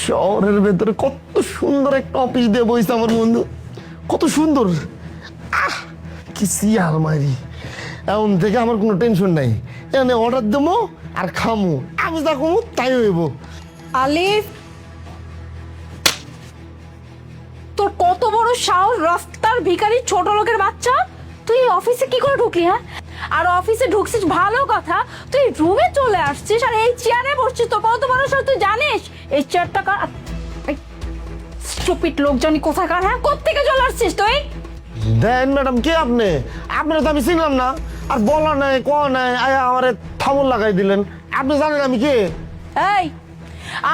শহরের ভেতরে কত সুন্দর একটা অফিস দিয়ে বইছে আমার বন্ধু, কত সুন্দর। কি সিয়াল মারি, এখন থেকে আমার কোনো টেনশন নাই। এখানে অর্ডার দেবো আর খামো, আমি যা কমো তাই হইব। আলিফ, তোর কত বড় সাহস! রাস্তার ভিখারি ছোট লোকের বাচ্চা, তুই অফিসে কি করে ঢুকলি? হ্যাঁ, আর অফিসে ঢুকছিস ভালো কথা, তুই রুমে চলে আসছিস আর এই চেয়ারে বসছিস। তো কত বড় সাহস, তুই জানিস এই চেয়ারটা কার? স্টুপিড লোকজনই কোথাকার! হ্যাঁ, কোত্থেকে চলে আসছিস তুই? দেন ম্যাডাম, কে আপনি? আপনারা তো আমি চিনলাম না, আর বলা নাই ক নাই, আয়া আমারে থামল লাগাই দিলেন। আপনি জানেন আমি কে? এই,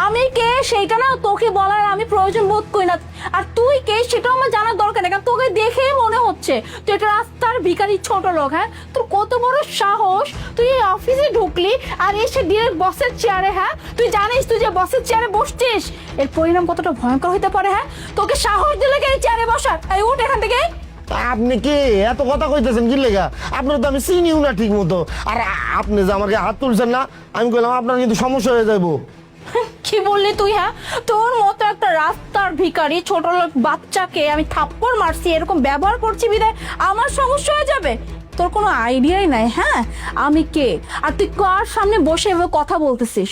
আমি কে সেইটা না তোকে বলার আমি প্রয়োজন বোধ করি না। আর তুই কে সেটাও আমার জানার দরকার নেই, কারণ তোকে দেখেই মনে হচ্ছে তুই একটা রাস্তার ভিখারি ছোট লোক। হ্যাঁ, তোর কত বড় সাহস, তুই এই অফিসে ঢুকলি আর এসে ডিরেক্ট বসের চেয়ারে। হ্যাঁ, তুই জানিস তুই যে বসের চেয়ারে বসছিস এর পরিণাম কতটা ভয়ঙ্কর হতে পারে? হ্যাঁ, তোকে সাহস দিলে কে এই চেয়ারে বসার? এই উঠ এখান থেকে। আপনি কে এত কথা কইতেছেন কি লেগা? আপনার তো আমি চিনিও না ঠিক মতো। আর আপনি যে আমাকে হাত তুলছেন না, আমি কইলাম আপনার কিন্তু সমস্যা হয়ে যাবো। কি বললি তুই? হ্যাঁ, তোর মতো একটা রাস্তার ভিখারি ছোট লোক বাচ্চাকে আমি থাপ্পড় মারছি, এরকম ব্যবহার করছি বিদায় আমার সমস্যা হয়ে যাবে? তোর কোনো আইডিয়াই নাই হ্যাঁ আমি কে, আর তুই কার সামনে বসে এভাবে কথা বলতেছিস?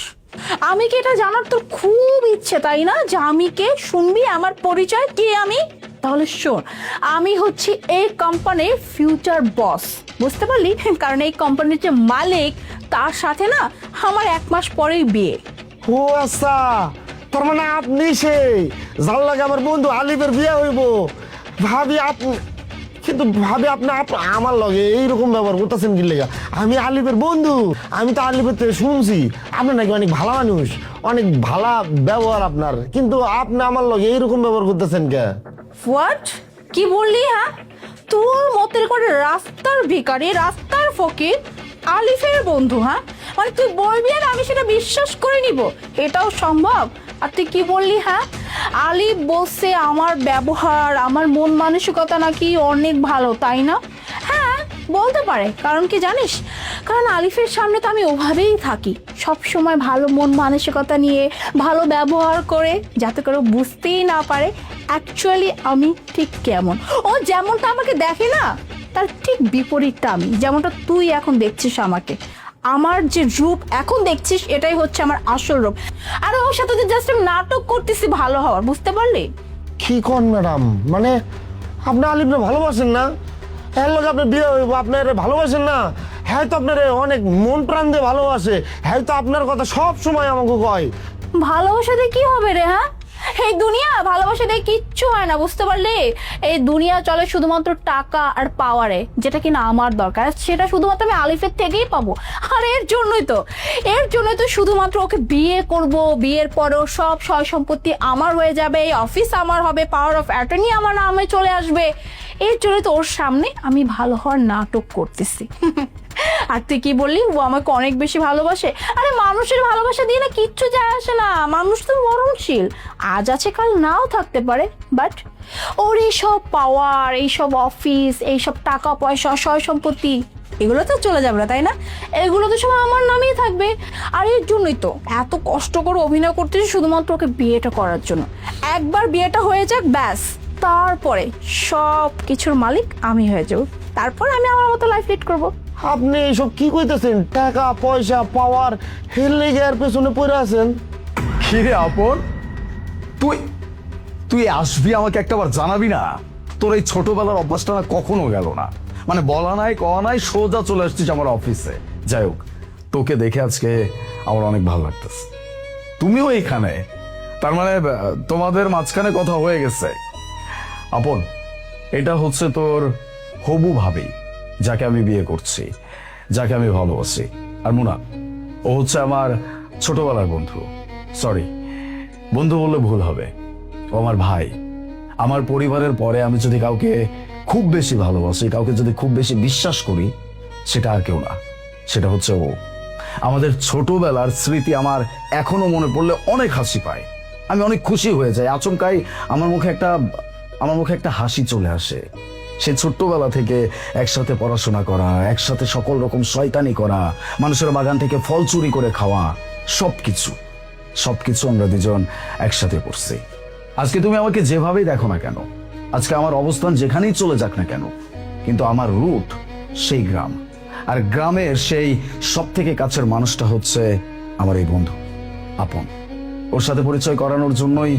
আমি কি এটা জানার তোর খুব ইচ্ছে, তাই না? যে আমি কে, শুনবি আমার পরিচয় কি আমি? তাহলে শোন, আমি হচ্ছি এই কোম্পানির ফিউচার বস, বুঝতে পারলি? কারণ এই কোম্পানির যে মালিক তার সাথে না আমার 1 মাস পরেই বিয়ে। ও আচ্ছা, তার মানে আপনি সেই যার লাগে আমার বন্ধু আলিফের বিয়ে হইব। ভাবি আপনি, কিন্তু ভাবি আপনি আমার লগে এইরকম ব্যবহার করতেছেন কি লেগা? আমি আলিফের বন্ধু, আমি তো আলিফের থেকে শুনছি আপনি নাকি অনেক ভালো মানুষ, অনেক ভালো ব্যবহার আপনার, কিন্তু আপনি আমার লগে এইরকম ব্যবহার করতেছেন কে? হোয়াট? কি বললি? হ্যাঁ, তোর মতের করে রাস্তার ভিখারি, রাস্তার ফকির আলিফের বন্ধু? হ্যাঁ, মানে তুই বলবি আর আমি সেটা বিশ্বাস করে নিব? এটাও সম্ভব? আর তুই কি বললি? হ্যাঁ, আলিফ বলছে আমার ব্যবহার, আমার মন মানসিকতা নাকি অনেক ভালো, তাই না? হ্যাঁ, বলতে পারে। কারণ কি জানিস? কারণ আলিফের সামনে তো আমি ওভাবেই থাকি, সব সময় ভালো মন মানসিকতা নিয়ে, ভালো ব্যবহার করে, যাতে করে ও বুঝতেই না পারে অ্যাকচুয়ালি আমি ঠিক কেমন। ও যেমনটা আমাকে দেখে না, তার ঠিক বিপরীতটা আমি, যেমনটা তুই এখন দেখছিস আমাকে। আমার যে রূপ এখন দেখছিস এটাই হচ্ছে আমার আসল রূপ। আর ওর সাথে তো জাস্ট আমি নাটক করতেছি ভালো হওয়ার, বুঝতে পারলি? কি কোন ম্যাডাম, মানে আপনি আলিফরে ভালোবাসেন না? এর লোক আপনার বিয়ে হইব, আপনার ভালোবাসেন না? হ্যাঁ তো আপনার অনেক মন প্রাণ দিয়ে ভালোবাসে, হ্যাঁ তো আপনার কথা সব সময় আমাকে কয়। ভালোবাসা দিয়ে কি হবে রে? হ্যাঁ, এই দুনিয়া ভালোবাসা দিয়ে কিচ্ছু হয় না, বুঝতে পারলি? এই দুনিয়া চলে শুধুমাত্র টাকা আর পাওয়ারে, যেটা কিনা আমার দরকার, সেটা শুধুমাত্র আমি আলিফের থেকেই পাবো। আর এর জন্যই তো শুধুমাত্র ওকে বিয়ে করব, বিয়ের পরেও সব সয় সম্পত্তি আমার হয়ে যাবে, এই অফিস আমার হবে, পাওয়ার অফ অ্যাটর্নি আমার নামে চলে আসবে। এর জন্যই তো ওর সামনে আমি ভালো হওয়ার নাটক করতেছি। আর তুই কি বললি ও আমাকে অনেক বেশি ভালোবাসে? আরে মানুষের ভালোবাসা দিয়ে না কিচ্ছু যায় আসে না, মানুষ তো মরণশীল, আজ আছে কাল নাও থাকতে পারে। বাট ওর এইসব পাওয়ার, এইসব অফিস, এইসব টাকা পয়সা, সয় সম্পত্তি, এগুলো তো চলে যাবে না, তাই না? এগুলো তো সব আমার নামেই থাকবে। আর এর জন্যই তো এত কষ্ট করে অভিনয় করতেছি, শুধুমাত্র ওকে বিয়েটা করার জন্য। একবার বিয়েটা হয়ে যাক ব্যাস, তারপরে সব কিছুর মালিক আমি হয়ে যাব, তারপর আমি আমার মতো লাইফ লিড করবো। আপনি এইসব কি কইতেছেন? টাকা পয়সা পাওয়ার হেলে গিয়ে পেছনে পড়ে আছেন। কি রে আপন, তুই তুই আসবি আমাকে একটাবার জানাবি না? তোর এই ছোটবেলার অভ্যাসটা না কখনো গেল না, মানে বলা নাই কওয়া নাই সোজা চলে আসছিস আমার অফিসে। যাই হোক, তোকে দেখে আজকে আমার অনেক ভালো লাগতেছে। তুমিও এইখানে, তার মানে তোমাদের মাঝখানে কথা হয়ে গেছে। আপন, এটা হচ্ছে তোর হবু ভাবি, যাকে আমি বিয়ে করছি, যাকে আমি ভালোবাসি। আর মুনা, ও হচ্ছে আমার ছোটবেলার বন্ধু। সরি, বন্ধু বললে ভুল হবে, ও আমার ভাই। আমার পরিবারের পরে আমি যদি কাউকে খুব বেশি ভালোবাসি, কাউকে যদি খুব বেশি বিশ্বাস করি, সেটা আর কেউ না, সেটা হচ্ছে ও। আমাদের ছোটবেলার স্মৃতি আমার এখনো মনে পড়লে অনেক হাসি পায়, আমি অনেক খুশি হয়ে যাই, আচমকাই আমার মুখে একটা হাসি চলে আসে। সে ছোট্টবেলা থেকে একসাথে পড়াশোনা করা, একসাথে সকল রকম শয়তানি করা, মানুষের বাগান থেকে ফল চুরি করে খাওয়া, সবকিছু সবকিছু আমরা দুজন একসাথে করছি। আজকে তুমি আমাকে যেভাবেই দেখো না কেন, আজকে আমার অবস্থান যেখানেই চলে যাক না কেন, কিন্তু আমার রুট সেই গ্রাম, আর গ্রামের সেই সব থেকে কাছের মানুষটা হচ্ছে আমার এই বন্ধু আপন। ওর সাথে পরিচয় করানোর জন্যই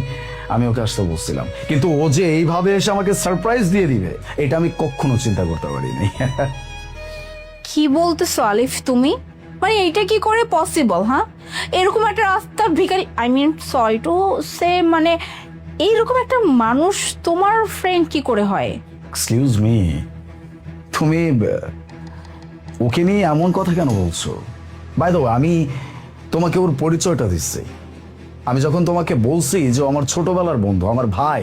আমি ওকে আসতে বলছিলাম, কিন্তু ও যে এইভাবে এসে আমাকে সারপ্রাইজ দিয়ে দিবে এটা আমি কখনো চিন্তা করতে পারিনি। কি বলতেছো আলিফ তুমি? মানে এইটা কি করে পসিবল? হ্যাঁ, এরকম একটা রাস্তার ভিখারি, I mean sorry to say, মানে এইরকম একটা মানুষ তোমার ফ্রেন্ড কি করে হয়? এক্সকিউজ মি, তুমি ওকে নিয়ে এমন কথা কেন বলছো? বাই দ্য ওয়ে, আমি তোমাকে ওর পরিচয়টা দিচ্ছি। আমি যখন তোমাকে বলছি যে ও আমার ছোটবেলার বন্ধু, আমার ভাই,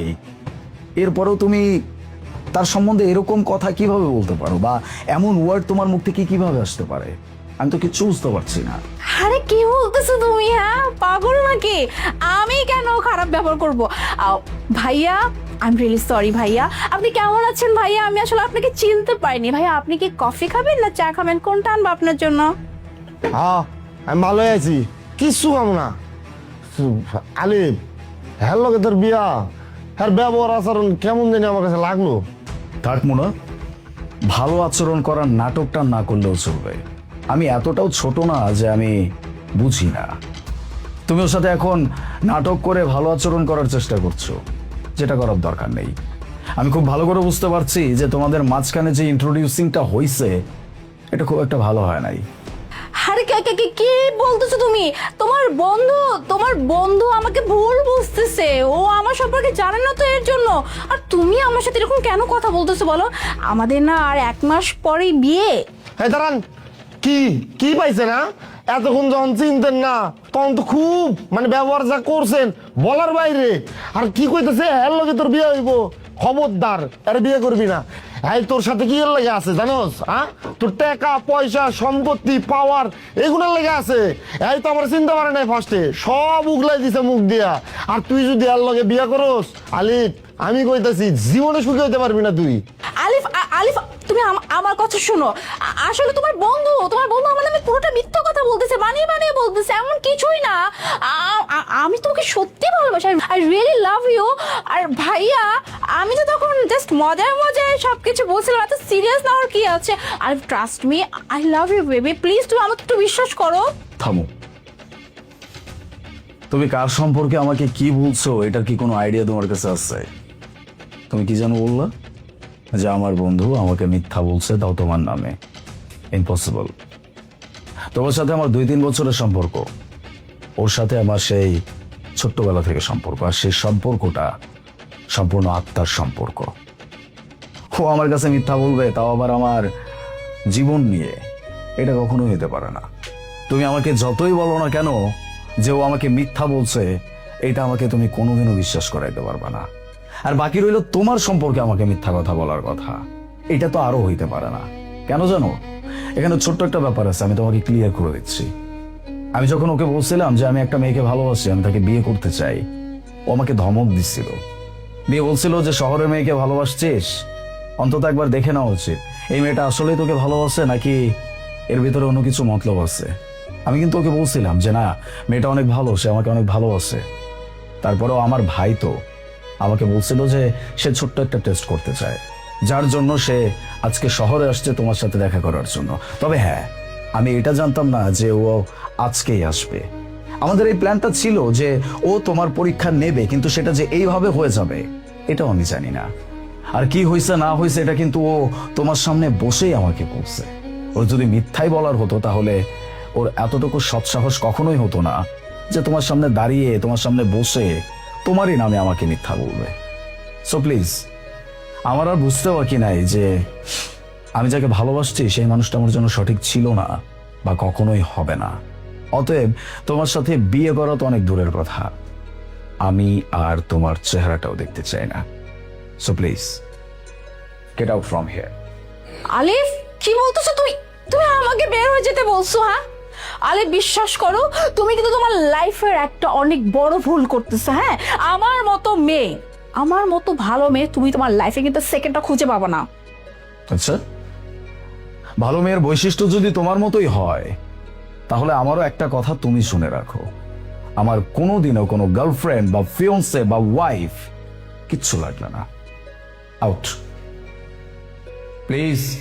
এরপরেও তুমি তার সম্বন্ধে এরকম কথা কিভাবে বলতে পারো, বা এমন ওয়ার্ড তোমার মুখ থেকে কিভাবে আসতে পারে? আমি তো কিছু বুঝতে পারছি না। আরে কি বলতেছো তুমি? হ্যাঁ, পাগল নাকি? আমি কেন খারাপ ব্যবহার করবো? ভাইয়া, আই এম রিয়েলি সরি ভাইয়া। আপনি কেমন আছেন ভাইয়া? আমি আসলে আপনাকে চিনতে পারিনি ভাইয়া। আপনি কি কফি খাবেন না চা খাবেন? কোনটা আনবো আপনার জন্য? হ্যাঁ, আমি ভালোই আছি, কিচ্ছু কাম না। আলিফ, হ্যার লগে তোর বিয়া, হ্যার ব্যবহার আচরণ কেমন জানি আমার কাছে লাগলো। থাক মোনা, ভালো আচরণ করার নাটকটা না করলেও চলবে। আমি এতটাও ছোট না যে আমি বুঝি না। তুমি ওর সাথে এখন নাটক করে ভালো আচরণ করার চেষ্টা করছো, যেটা করার দরকার নেই। আমি খুব ভালো করে বুঝতে পারছি যে তোমাদের মাঝখানে যে ইন্ট্রোডিউসিংটা হয়েছে এটা খুব একটা ভালো হয় নাই। আরে কি বলতেছো তুমি? তোমার বন্ধু আমাকে ভুল বুঝতেছে। ও আমার সম্পর্কে জানে না তো, এর জন্য। আর তুমি আমার সাথে এরকম কেন কথা বলতেছো বলো? আমাদের না আর 1 মাস পরেই বিয়ে। এই দাঁড়ান, কি কি পাইছে না? এতক্ষণ যখন চিনতেন না তখন তো খুব মানে ব্যবহার যা করছেন বলার বাইরে। আর কি কইতেছে হ্যার লগে তোর বিয়ে হইব, খবরদার আরে বিয়ে করবি না। এই তোর সাথে কি এর লেগে আছে জানোস? হ্যাঁ, তোর টাকা পয়সা সম্পত্তি পাওয়ার এগুলোর লেগে আছে। এই তো আমার চিন্তা করে নাই, ফার্স্টে সব উগলাই দিছে মুখ দিয়া। আর তুই যদি এর লগে বিয়ে করস আলিফ, আমি কইতাছি জীবনে সুখী হইতে পারবি না তুই। আলিফ, আলিফ, তুমি আমার কথা শোনো। আসলে তোমার বন্ধু আমার নামে পুরোটা মিথ্যা কথা বলতেছে, বানিয়ে বলতেছে। এমন কিছুই না। আমি তোমাকে সত্যি ভালোবাসি, আই রিয়েলি লাভ ইউ। আর ভাইয়া, আমি তো তখন জাস্ট মজায় সবকিছু বলছিলাম, এত সিরিয়াস না, আর কি আছে? আর trust me, I love you baby. Please তুমি আমাকে একটু বিশ্বাস করো। থামো, তুমি কার সম্পর্কে আমাকে কি বলছো এটার কি কোনো আইডিয়া তোমার কাছে আছে? তুমি কি জানো বললা যে আমার বন্ধু আমাকে মিথ্যা বলছে, তাও তোমার নামে? ইম্পসিবল। তোমার সাথে আমার 2-3 বছরের সম্পর্ক, ওর সাথে আমার সেই ছোট্টবেলা থেকে সম্পর্ক, আর সেই সম্পর্কটা সম্পূর্ণ আত্মার সম্পর্ক। ও আমার কাছে মিথ্যা বলবে, তাও আবার আমার জীবন নিয়ে, এটা কখনোই হতে পারে না। তুমি আমাকে যতই বলো না কেন যে ও আমাকে মিথ্যা বলছে, এটা আমাকে তুমি কোনোদিনও বিশ্বাস করাইতে পারবে না। আর বাকি রইল তোমার সম্পর্কে আমাকে মিথ্যা কথা বলার কথা, এটা তো আরো হইতে পারে না। কেন জানো? এখানে ছোট্ট একটা ব্যাপার আছে, আমি তোমাকে ক্লিয়ার করে দিচ্ছি। আমি যখন ওকে বলছিলাম যে আমি একটা মেয়েকে ভালোবাসি, আমি তাকে বিয়ে করতে চাই, ও আমাকে ধমক দিচ্ছিল, দিয়ে বলছিল যে শহরের মেয়েকে ভালোবাসছিস, অন্তত একবার দেখে নেওয়া উচিত এই মেয়েটা আসলেই তোকে ভালোবাসে নাকি এর ভিতরে অন্য কিছু মতলব আছে। আমি কিন্তু ওকে বলছিলাম যে না, মেয়েটা অনেক ভালো, সে আমাকে অনেক ভালোবাসে। তারপরেও আমার ভাই তো আমাকে বলছিল যে সে ছোট্ট একটা টেস্ট করতে চায়, যার জন্য সে আজকে শহরে আসছে তোমার সাথে দেখা করার জন্য। তবে হ্যাঁ, আমি এটা জানতাম না যে ও আজকেই আসবে। আমাদের এই প্ল্যানটা ছিল যে ও তোমার পরীক্ষা নেবে, কিন্তু সেটা যে এইভাবে হয়ে যাবে এটাও আমি জানি না। আর কি হয়েছে না হয়েছে এটা কিন্তু ও তোমার সামনে বসেই আমাকে বলছে। ওর যদি মিথ্যাই বলার হতো তাহলে ওর এতটুকু সৎসাহস কখনোই হতো না যে তোমার সামনে দাঁড়িয়ে, তোমার সামনে বসে তোমারই নামে আমাকে মিথ্যা বলবে। সো প্লিজ, আমার আর বুঝতে বাকি নাই যে আমি যাকে ভালোবাসছি সেই মানুষটা আমার জন্য সঠিক ছিল না বা কখনোই হবে না। অতএব তোমার সাথে বিয়ে করা তো অনেক দূরের কথা, আমি আর তোমার চেহারাটাও দেখতে চাই না। So please get out from here. আলিফ, কি বলতেছো তুমি? তুমি আমাকে বের হয়ে যেতে বলছো? হ্যাঁ আলিফ, বিশ্বাস করো, তুমি কিন্তু তোমার লাইফের একটা অনেক বড় ভুল করতেছো। হ্যাঁ, আমার মতো ভালো মেয়ে তুমি তোমার লাইফে কিন্তু সেকেন্ডটা খুঁজে পাবো না। আচ্ছা, ভালো মেয়ের বৈশিষ্ট্য যদি তোমার মতোই হয় তাহলে আমারও একটা কথা তুমি শুনে রাখো, আমার কোনোদিনও কোনো গার্লফ্রেন্ড বা ফিয়ন্সে বা ওয়াইফ কিচ্ছু লাগলো না। Out please.